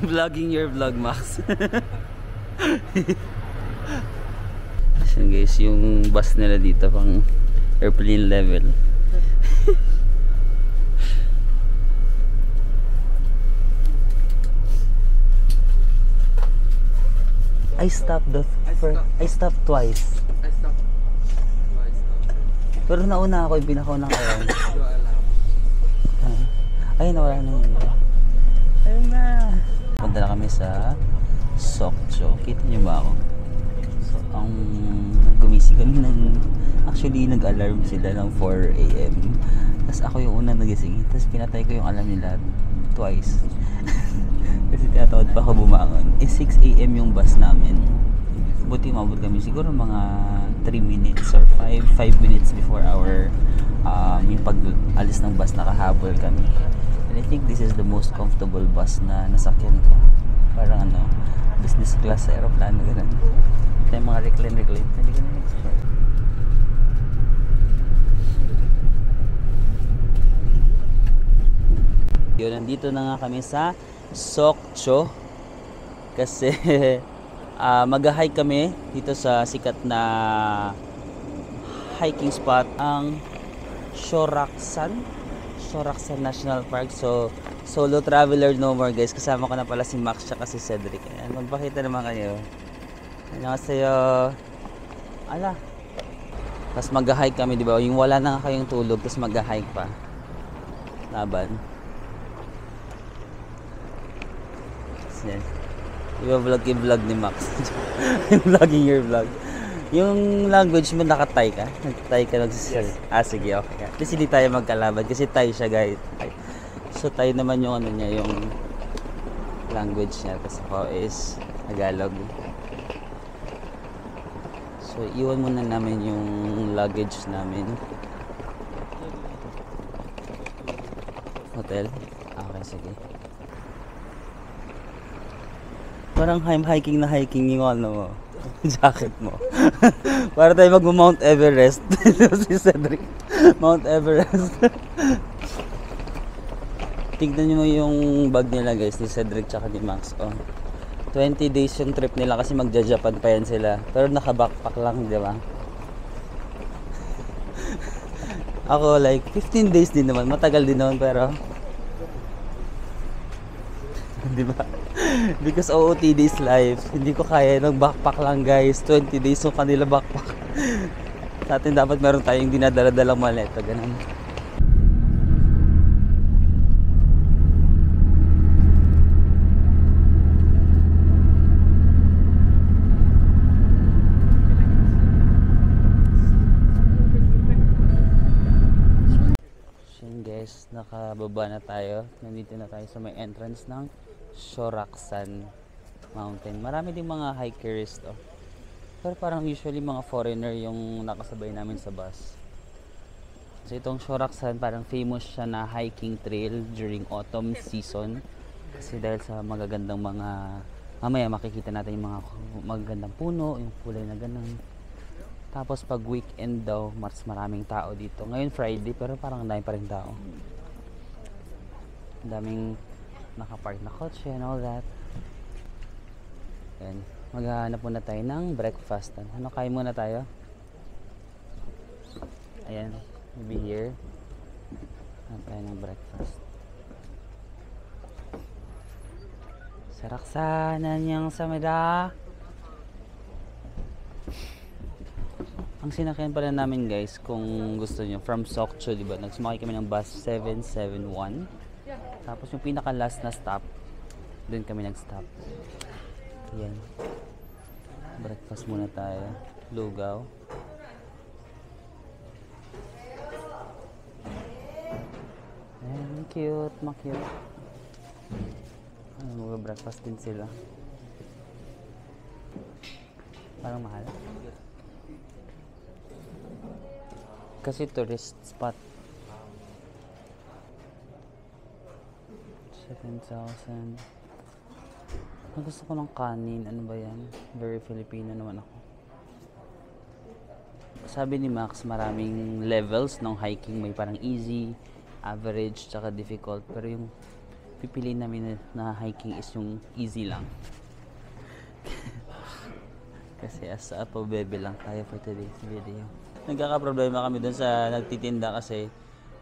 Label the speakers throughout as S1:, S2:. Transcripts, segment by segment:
S1: Vlogging your vlog, Max. So guys, yung bus nila dito pang airplane level. I stopped twice. Pero nauna ako, yung pinakauna ko. Ayun, wala na yun. Ayun na. Punta na kami sa Sokcho. Kita niyo ba ako? So, ang gumising kami actually nag-alarm sila ng 4 AM. Tapos ako yung unang nagising. Tapos pinatay ko yung alarm nila twice. Kasi tinatawad pa ako bumangon. 6 AM yung bus namin. Buti mabot kami siguro mga 3 minutes or 5 minutes before our yung pag-alis ng bus, nakahabol kami. And I think this is the most comfortable bus na nasakyan ko. Parang business class sa aeroplano, ganun. Ito yung mga recline. Hindi ko na-explain. Yun, nandito na nga kami sa Sokcho. Kasi mag-hike kami dito sa sikat na hiking spot, ang Soraksan National Park. So solo traveler no more, guys. Kasama ko na pala si Max at si Cedric. Ayan, magpakita naman kayo. Annyeonghaseyo. Ala. Tapos mag-hike kami, di ba? Yung wala na nga kayong tulog, tapos mag-hike pa. Laban. Yan. I-vlog ni Max. Vlogging your vlog. Yung language mo, nakatay ka? Nag-Thai ka? Yes. Sige, okay. Kasi hindi tayo magkalaban. Kasi Thai siya, guys. So, Thai naman yung niya, yung language niya. Tapos ako is Tagalog. So, iwan muna namin yung luggage namin. Hotel? Okay, sige. Parang hiking na hiking yung jacket mo. Para tayo mag-Mount Everest. Si Cedric, Mount Everest. Tignan nyo yung bag nila, guys, ni Cedric tsaka ni Max. 20 days yung trip nila kasi magja-Japan pa yan sila. Pero naka-backpack lang, di ba? Ako like 15 days din naman. Matagal din naman, pero di ba? Because OOTD is life. Hindi ko kaya ng backpack lang, guys. 20 days yung kanila backpack. Sa atin dapat meron tayong dinadala-dalang maleta. Ganun. So guys, nakababa na tayo. Nandito na tayo sa may entrance ng Soraksan Mountain. Marami ding mga hikers to. Pero parang usually mga foreigner yung nakasabay namin sa bus. So itong Soraksan, parang famous siya na hiking trail during autumn season. Kasi dahil sa magagandang mga, mamaya makikita natin yung mga magagandang puno, yung kulay na ganun. Tapos pag weekend daw, mas maraming tao dito. Ngayon Friday, pero parang dami pa rin tao. Daming nakapark na kotse and all that. Ayan. Maghahanap muna tayo ng breakfast. Ano, kain muna tayo? Ayan. Maybe here. Hanap tayo ng breakfast. Saraksanan niyang sameda. Ang sinakyan pala namin, guys, kung gusto nyo, from Sokcho, diba? Nagsumakay kami ng bus 771. Tapos yung pinaka last na stop, doon kami nag-stop. Ayan. Breakfast muna tayo. Lugaw. Ayan, cute. Ma-cute. Mag-breakfast din sila. Parang mahal. Kasi tourist spot. 7,000. Gusto ko ng kanin. Ano ba yan? Very Filipino naman ako. Sabi ni Max, maraming levels ng hiking. May parang easy, average, tsaka difficult. Pero yung pipiliin namin na hiking is yung easy lang. Kasi as a pabebe lang tayo for today's video. Nagkakaproblema kami dun sa nagtitinda kasi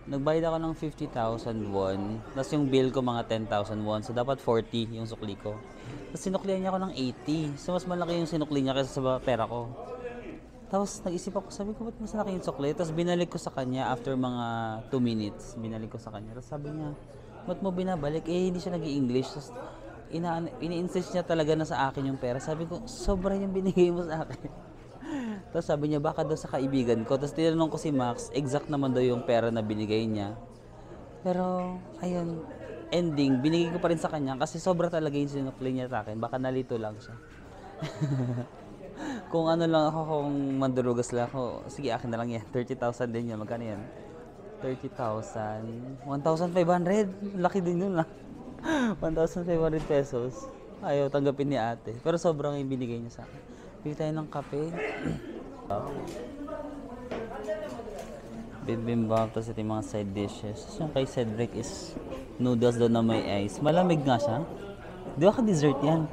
S1: nagbayad ako ng 50,000 won. Tapos yung bill ko mga 10,000 won. So dapat 40 yung sukli ko. Tapos sinuklihan niya ako ng 80. So mas malaki yung sinukli niya kaysa sa pera ko. Tapos nag-isip ako, sabi ko, ba't mas malaki yung sukli? Tapos binalik ko sa kanya after mga 2 minutes. Binalik ko sa kanya. Tapos sabi niya, ba't mo binabalik? Eh hindi siya nag-i-English. Tapos ini-insist niya talaga na sa akin yung pera. Sabi ko, sobra yung binigay mo sa akin. Tapos sabi niya, baka daw sa kaibigan ko. Tapos tinanong ko si Max, exact naman daw yung pera na binigay niya. Pero, ayun, ending, binigay ko pa rin sa kanya kasi sobra talaga yung sinukli niya sa akin. Baka nalito lang siya. Kung ano lang ako, kung mandurugas lang ako, sige, akin na lang yan. 30,000 din yan. Magkano yan? 30,000. 1,500. Laki din yun lah. 1,500 pesos. Ayaw tanggapin ni ate. Pero sobrang yung binigay niya sa akin. Bili tayo ng kape. Bibimbap. Tapos ito yung mga side dishes. Yung kay Cedric is noodles daw na may ice. Malamig nga siya. Di ba ka-dessert yan?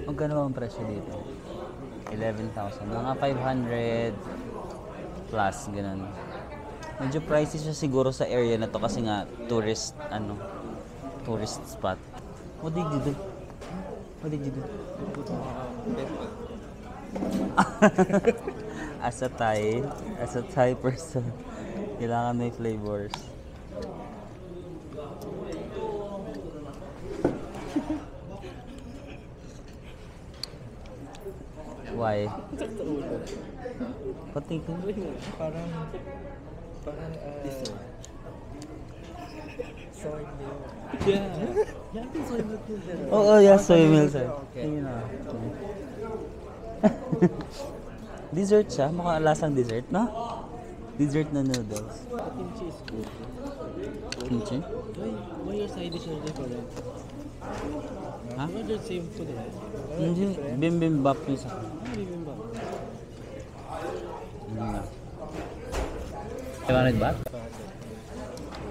S1: Magkano ba ang presyo dito? 11,000. Mga 500 plus. Ganun. Medyo pricey siya siguro sa area na to kasi nga tourist spot. What did you do? What did you do? As a Thai person, kailangan may flavors. Why? Pati ko.
S2: Parang soy milk. Yeah. Yeah, I think soy milk is there.
S1: Oh, yeah, soy milk.
S2: Okay.
S1: Dessert siya, mukhang lasang dessert, no? Dessert na noodles.
S2: Kimchi is good.
S1: Kimchi?
S2: Why your side dish are different?
S1: Huh?
S2: Not the same food, right?
S1: Hindi, bibimbap yung sa akin.
S2: Bibimbap.
S1: Hindi na. 500 baht?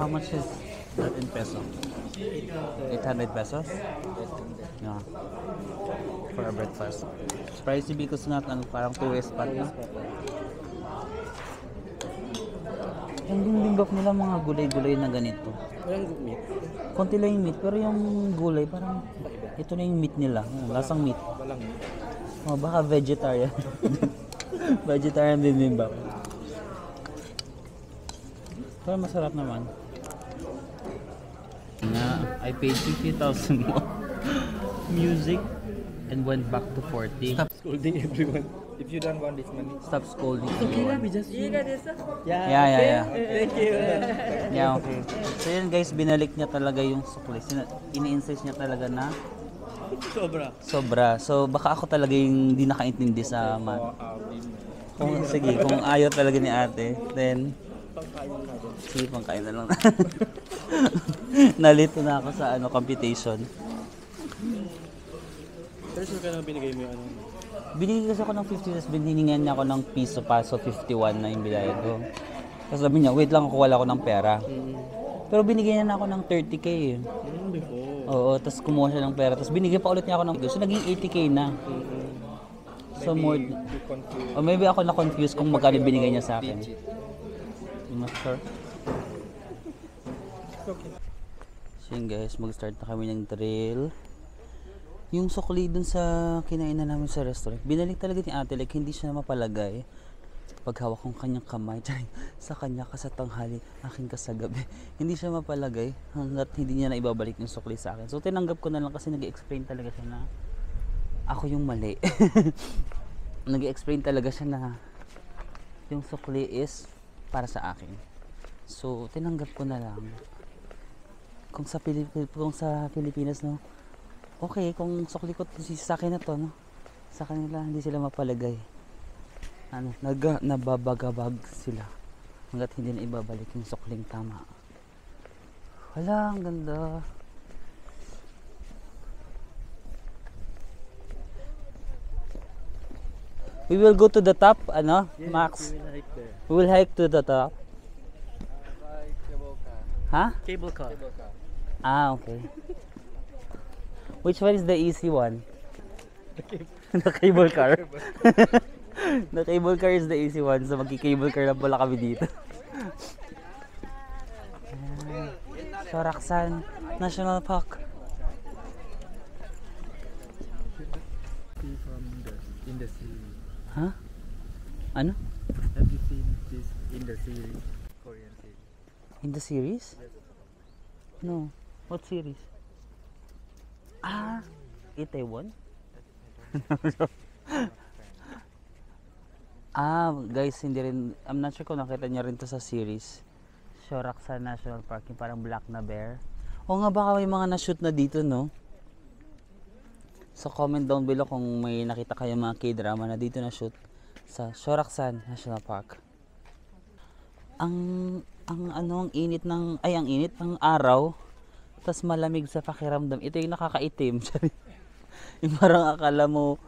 S1: How much is that in peso? 800 pesos? Yeah. For a breakfast. It's pricey because not parang tourist spot na. Yung bibimbap nila mga gulay-gulay na ganito.
S2: Walang meat.
S1: Konti lang yung meat, pero yung gulay parang ito na yung meat nila. Lasang meat.
S2: Walang meat.
S1: Oh, baka vegetarian. Vegetarian bibimbap. Pero masarap naman. I paid 50,000 more. Music and went back to 40.
S2: Stop scolding everyone. If you don't want this money.
S1: Stop scolding
S2: Okay,
S1: everyone.
S2: we just.
S1: Yeah.
S2: Thank you.
S1: Yeah, okay. So yun guys, binalik niya talaga yung sukli. Ini-insist niya talaga na sobra. So baka ako talaga yung hindi nakaintindi sa math. Kung ayaw talaga ni ate, then sige, pangkain na lang. Nalito na ako sa computation.
S2: Pero sure ka na binigay mo yung ano?
S1: Binigay kasi ako ng 50, tapos hiningan niya ako ng piso pa, so 51 na yung binayad ko. Tapos sabi niya, wait lang, kukuha ako ng pera. Pero binigay niya na ako ng 30k eh.
S2: Before.
S1: Oo, tapos kumuha siya ng pera. Tapos binigay pa ulit niya ako ng so naging 80k na. So more, o maybe ako na-confused kung magkano binigay niya sa akin. I'm not sure. So yun guys, mag-start na kami ng trail. Yung sukli dun sa kinainan namin sa restaurant, binalik talaga ni ate, like hindi siya na mapalagay. Paghawak kong kanyang kamay, sa kanya ka sa tanghali, akin ka sa gabi. Hindi siya mapalagay hanggat hindi niya na ibabalik yung sukli sa akin. So tinanggap ko na lang kasi nag-explain talaga siya na ako yung mali. Nag-explain talaga siya na yung sukli is para sa akin. So tinanggap ko na lang. Kung sa Pilipinas, no, okay, kung sukli ko sa akin na to, no, sa kanila hindi sila mapalagay. Nababagabag sila hanggat hindi na ibabalik yung sukling tama. Wala, ang ganda. We will go to the top, Max? We will hike to the top. Ha?
S2: Cable car.
S1: Ah, okay. Which one is the easy one? The cable car. The cable car is the easy one. So magki-cable car lang pala kami dito. Soraksan National Park.
S2: From in the series.
S1: Ha? Ano?
S2: Have you seen this in the series? Korean series.
S1: In the series? No. What series? Ah, Itaewon? Ah, guys, hindi rin, I'm not sure kung nakita niyo rin to sa series. Soraksan National Park, yung parang black na bear. O nga, baka may mga na-shoot na dito, no? So, comment down below kung may nakita kayo mga K-drama na dito na-shoot sa Soraksan National Park. Ang init ng, ang init ng araw, tas malamig sa pakiramdam. Ito yung nakakaitim. Yung parang akala mo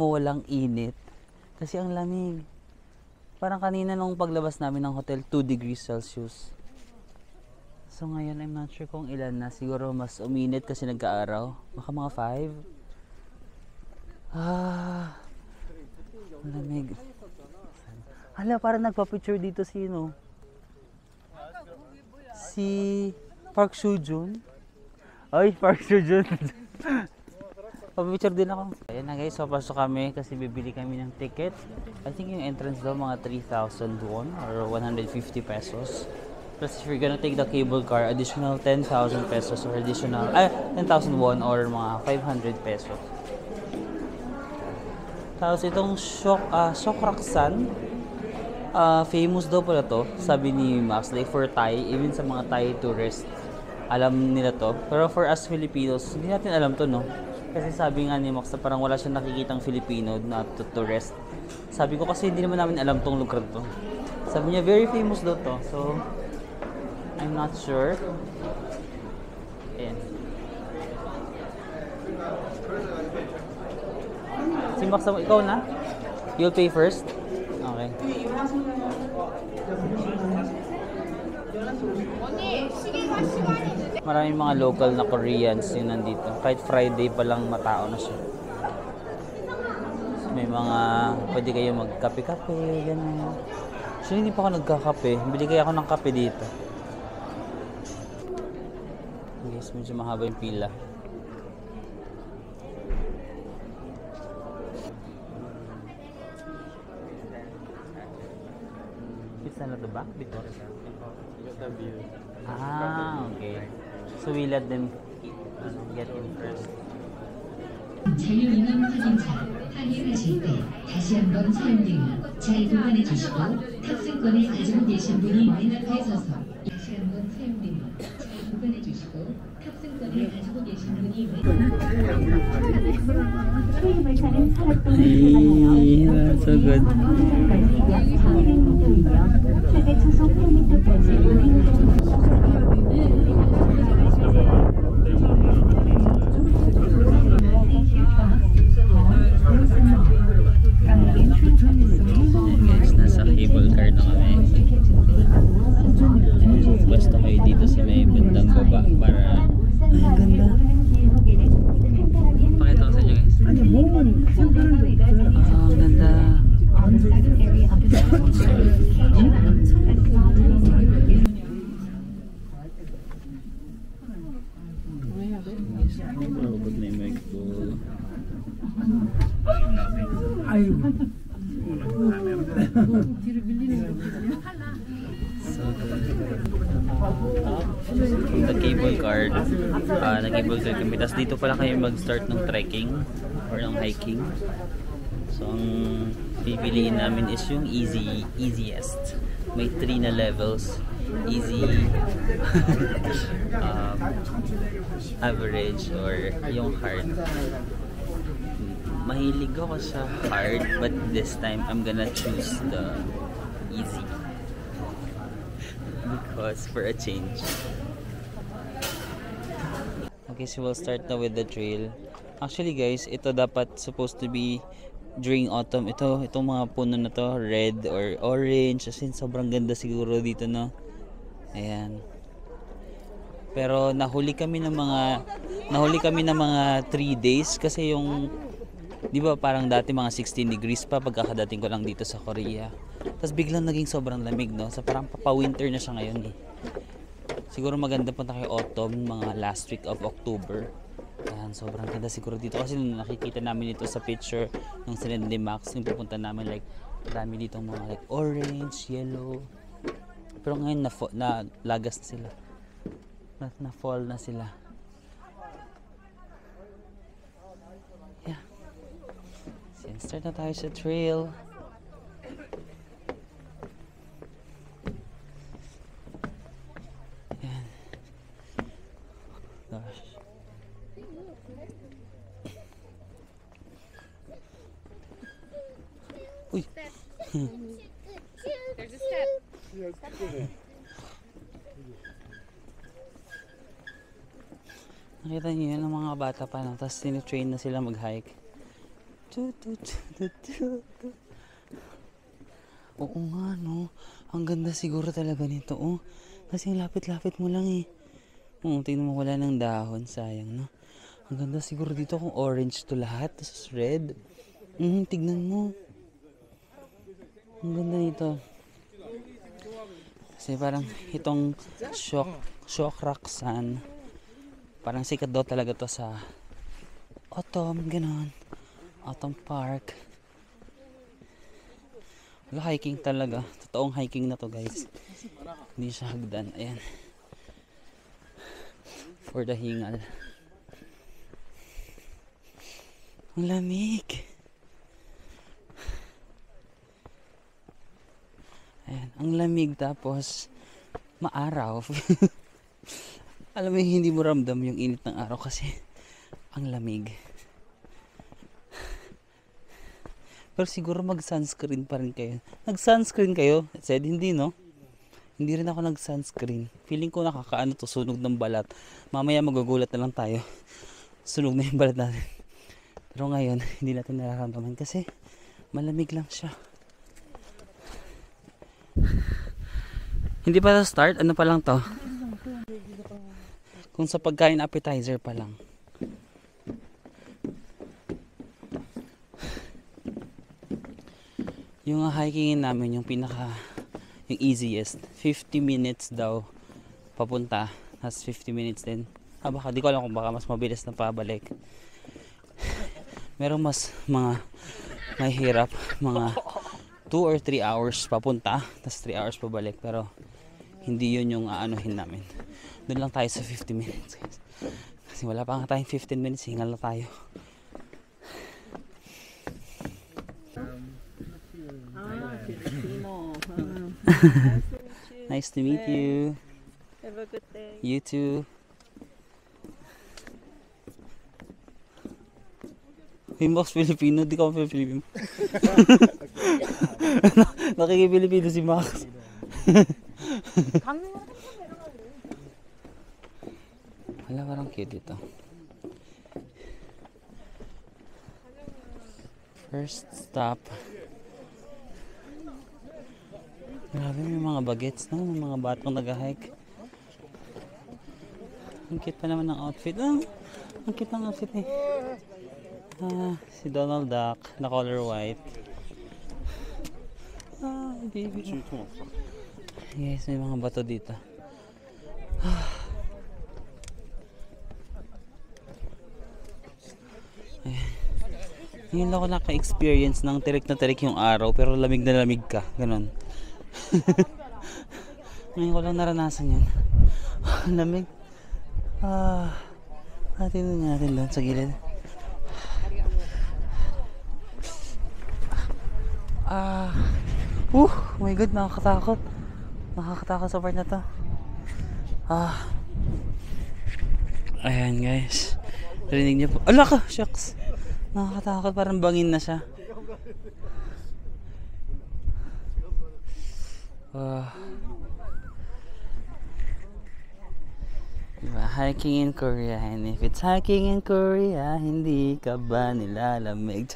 S1: walang init. Kasi ang lamig. Parang kanina nung paglabas namin ng hotel, 2 degrees Celsius. So ngayon, I'm not sure kung ilan na. Siguro mas uminit kasi nagka-araw. Baka mga 5. Lamig. Hala, parang nagpa-picture dito sino? Si Park Seo-joon. Ay, Park Seo-joon. Pa-picture din ako. Ayan na guys, so pasok kami kasi bibili kami ng ticket. I think yung entrance daw mga 3,000 won or 150 pesos. Plus if you're gonna take the cable car, additional 10,000 pesos or additional 10,000 won or mga 500 pesos. Tapos itong Soraksan, famous daw pala to, sabi ni Max, like for Thai, even sa mga Thai tourists, alam nila to. Pero for us Filipinos, hindi natin alam to, no? Kasi sabi nga ni Max na parang wala siyang nakikitang Filipino na tourist. Sabi ko kasi hindi naman namin alam tong lugar to. Sabi niya very famous daw to. So, I'm not sure. Ayan. Si Max, ikaw na? You'll pay first? Okay. Maraming mga local na Koreans yung nandito. Kahit Friday pa lang matao na siya. May mga pwede kayo magkape-kape, gano'n. So hindi pa ako nagkakape. Bili kaya ako ng kape dito. Yes, medyo mahaba yung pila. Saan na ito ba? Dito? Ah, okay. So we let them get in first.
S3: 자유인원 확인차 항해하실 때 다시 한번 사용 등을 잘 보관해 주시고 탑승권을 가지고 계신 분이 맨 앞에 서서 다시 한번 사용 등을 잘 보관해 주시고 탑승권을 가지고 계신 분이 맨
S4: 초입을 타는 산악도를
S1: So good.
S4: 약 1,200m이며 최대 초속 8m까지 운행
S1: Guys, nasa cable car na kami. Pwesto kayo dito sa may bandang baba para... Ay, ang ganda. Pakita ko sa inyo guys. Ah, ang ganda. Robot na yung mic ko. The cable car, nag-cable car kami. Tapos dito pala kayo mag-start ng trekking or ng hiking. So ang pipiliin namin is yung easiest. May 3 na levels. Easy, average, or yung hard. Mahilig ako sa hard, but this time I'm gonna choose the easy. Because for a change. Okay, so we'll start now with the trail. Actually guys, ito dapat supposed to be during autumn. Itong mga puno na to, red or orange. As in, sobrang ganda siguro dito, no? Ayan. Pero nahuli kami ng mga 3 days kasi yung, di ba parang dati mga 16 degrees pa pagkakadating ko lang dito sa Korea. Tapos biglang naging sobrang lamig, no? So parang papa-winter na siya ngayon eh. Siguro maganda punta kayo autumn, mga last week of October. Ayan, sobrang ganda siguro dito kasi nung nakikita namin ito sa picture ng sinend ni Max, yung pupunta namin, like dami dito mga like orange, yellow. Pero ngayon na lagas na sila. Na fall na sila. Yeah. Start na tayo sa trail. Yan. Gosh. Uy.
S5: There's a step.
S1: Nakita niyo yan, ang mga bata pa lang, tapos tinitrain na sila mag-hike. Oo nga, no? Ang ganda siguro talaga nito, oh. Kasi yung lapit-lapit mo lang eh. Tingnan mo, wala ng dahon, sayang, no? Ang ganda siguro dito kung orange to lahat, tapos red. Tignan mo. Ang ganda nito. Kasi parang itong Shokraksan, parang sikat daw talaga to sa autumn, ganon. Autumn Park. Wala, hiking talaga. Totoong hiking na to, guys. Hindi siya hagdan. Ayan. For the hingal. Ang lamig. Ayan. Ang lamig tapos maaraw. Alam mo, hindi mo ramdam yung init ng araw kasi ang lamig. Pero siguro mag-sunscreen pa rin kayo. Nag-sunscreen kayo? Said, hindi, no? Hindi rin ako nag-sunscreen. Feeling ko nakakaano to, sunog ng balat. Mamaya magugulat na lang tayo. Sunog na yung balat natin. Pero ngayon, hindi natin nararamdaman kasi malamig lang siya. Hindi pa start? Ano pa lang to? Kung sa pagkain, appetizer pa lang. Yung hikingin namin, yung yung easiest, 50 minutes daw papunta, has 50 minutes din. Baka, di ko alam kung baka mas mabilis na pabalik. Meron mas may hirap, mga 2 or 3 hours papunta, tas 3 hours pabalik, pero hindi yun yung aanuhin namin. Doon lang tayo sa 50 minutes, guys. Kasi wala pa nga tayong 15 minutes, hingal na tayo. Nice to meet you.
S5: Have a good day.
S1: You too. Himbox Filipino, di ka pa Filipino. Nakikipilipino si Max. Wala, parang cute ito. First stop. Grabe, may mga bagets, no? May mga batang nag-hike. Ang cute pa naman ng outfit. Ang cute ng outfit eh. Si Donald Duck na color white. Baby. Yes, may mga bato dito. Ngayon lang ako naka-experience ng tirik na tirik yung araw pero lamig na lamig ka. Ganon. Ngayon ko lang naranasan yun. Lamig. Natin doon sa gilid. Oh my god, nakakatakot. Nakakatakot sa part na to. Ayan guys. Rinig niyo po. Ala ka, shucks. Nakakatakot, parang bangin na siya. Diba, hiking in Korea, and if it's hiking in Korea, hindi ka ba nilalamig?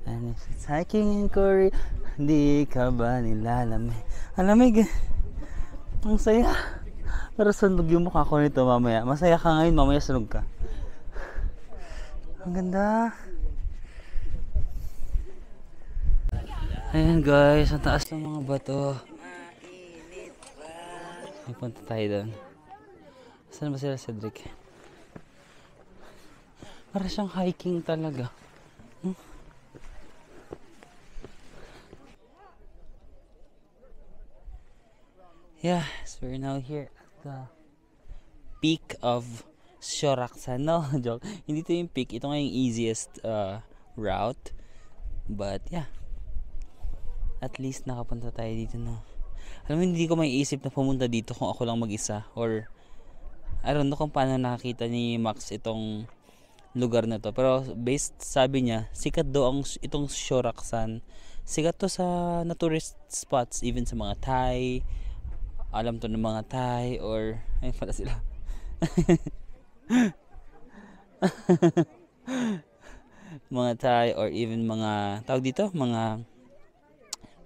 S1: And if it's hiking in Korea, hindi ka ba nilalamig? Alamig. Ang saya. Pero sunog yung mukha ko nito mamaya. Masaya ka ngayon, mamaya sunog ka. Ang ganda. Ayan guys, ang taas ng mga bato. May punta tayo doon. Saan ba sila, Cedric? Para siyang hiking talaga. Yeah, so we're now here at the peak of Shoraksan. No, joke. Hindi ito yung peak. Ito nga yung easiest route. But yeah, at least nakapunta tayo dito na. Alam mo, hindi ko maiisip na pumunta dito kung ako lang mag-isa. Or, I don't know kung paano nakakita ni Max itong lugar na to. Pero, based, sabi niya, sikat daw itong Shoraksan. Sikat to sa na tourist spots, even sa mga Thai. Alam to ng mga Thai, or, ayun pala sila. Mga Thai, or even mga, tawag dito, mga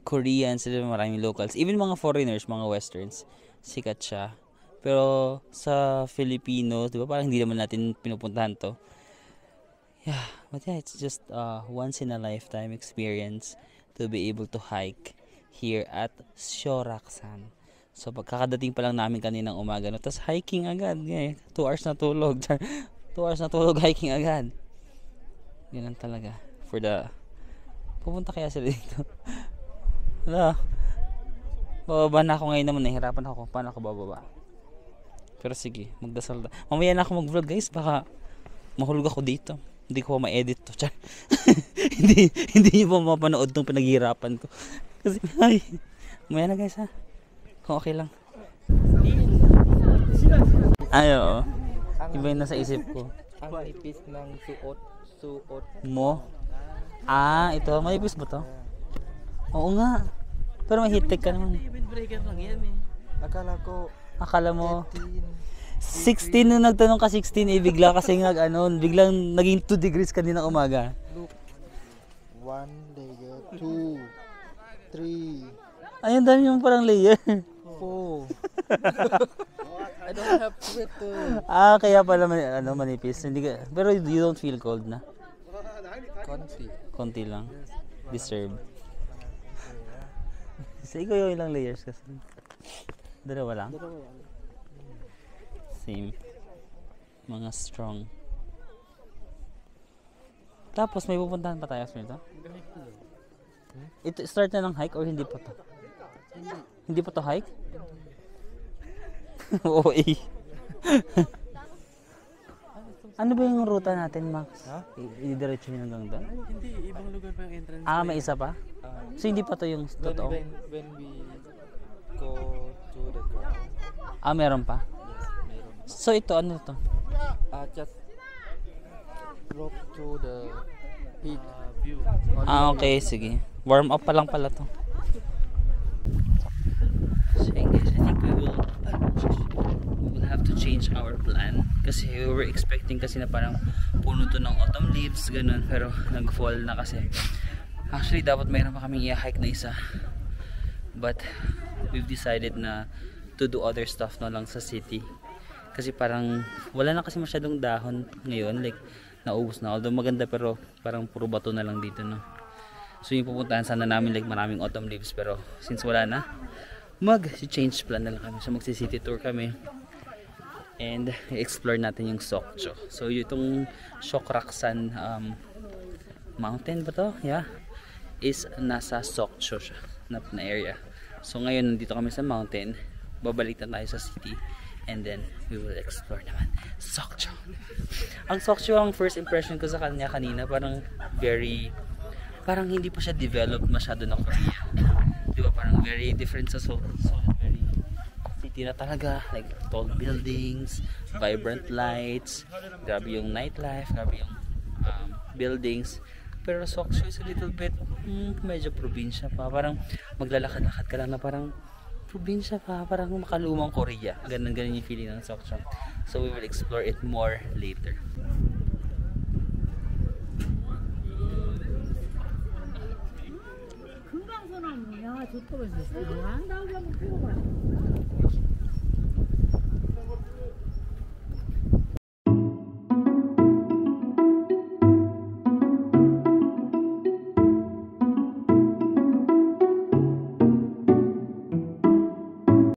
S1: Koreans, maraming locals, even mga foreigners, mga westerns, sikat siya. Pero sa Filipino, di ba, parang hindi naman natin pinupuntahan to. Yeah, but yeah, it's just once in a lifetime experience to be able to hike here at Shoraksan. So pagkakadating pa lang namin kaninang umaga, no, tapos hiking agad, 2 hours na tulog. 2 hours na tulog, hiking agad. Yan lang talaga for the, pupunta kaya sila dito. Wala. Bababa na ako ngayon naman, nahihirapan ako paano ako bababa. Pero sige, magdasal na. Mamaya na ako mag-vlog guys, baka mahulog ako dito. Hindi ko pa ma-edit to. hindi niyo pa mapanood tong pinaghihirapan ko. Kasi ay, mamaya na guys ha. Kung okay lang. Ay oo. Iba yung nasa isip ko.
S2: Ang nipis ng suot
S1: Mo? Ah, ito. Manipis ba to? Oo nga. Pero may heat tech ka naman.
S2: Windbreaker lang yan eh.
S1: Akala mo 16 nung nagtanong ka 16 eh bigla kasi biglang naging 2 degrees kanina umaga.
S2: Look. 1 layer, 2, 3,
S1: Ayun, dami yung parang layer.
S2: 4. I don't have sweater.
S1: Kaya pala manipis. Hindi ka, pero you don't feel cold na. Konti lang. Deserve. Kasi ikaw yung ilang layers kasi. Dalawa lang? Same. Mga strong. Tapos may pupuntahan pa tayo sa nito? Ito start na ng hike or hindi pa to? Hindi pa to hike? Oo eh. Ano ba yung ruta natin, Max? Idiretso nyo hanggang doon?
S2: Hindi, ibang lugar pa yung entrance.
S1: May isa pa? So hindi pa to yung totoo?
S2: When we go to the ground.
S1: Meron pa?
S2: Yes, meron.
S1: So ito, ano to?
S2: Just drop to the peak view.
S1: Okay, sige. Warm up pa lang pala to. So I guess I think we will have to change our plan. Kasi we were expecting kasi na parang puno to ng autumn leaves, ganun. Pero nag-fall na kasi. Actually, dapat mayroon pa kaming i-hike na isa. But we've decided na to do other stuff na lang sa city. Kasi parang wala na kasi masyadong dahon ngayon. Like, naubos na. Although maganda pero parang puro bato na lang dito, no? So yung pupuntahan sana namin like maraming autumn leaves. Pero since wala na, mag-change plan na lang kami. So magsi-city tour kami. And explore natin yung Sokcho. So itong Shoraksan mountain ba to? Yeah. Is nasa Sokcho siya na area. So ngayon nandito kami sa mountain. Babalik na tayo sa city. And then we will explore naman Sokcho. Ang Sokcho, ang first impression ko sa kanya kanina, parang hindi pa siya developed masyado na Korea. Di ba? Parang very different sa Seoul. Very city na talaga. Like tall buildings, vibrant lights, grabe yung nightlife, grabe yung buildings. Pero Sokcho is a little bit medyo probinsya pa. Parang maglalakad-lakad ka lang na parang probinsya pa, parang makalumang Korea. Ganun yung feeling ng Sokcho. So we will explore it more later.
S5: 금강소나무야 좋다고 했었어. 안 나오려면 피우고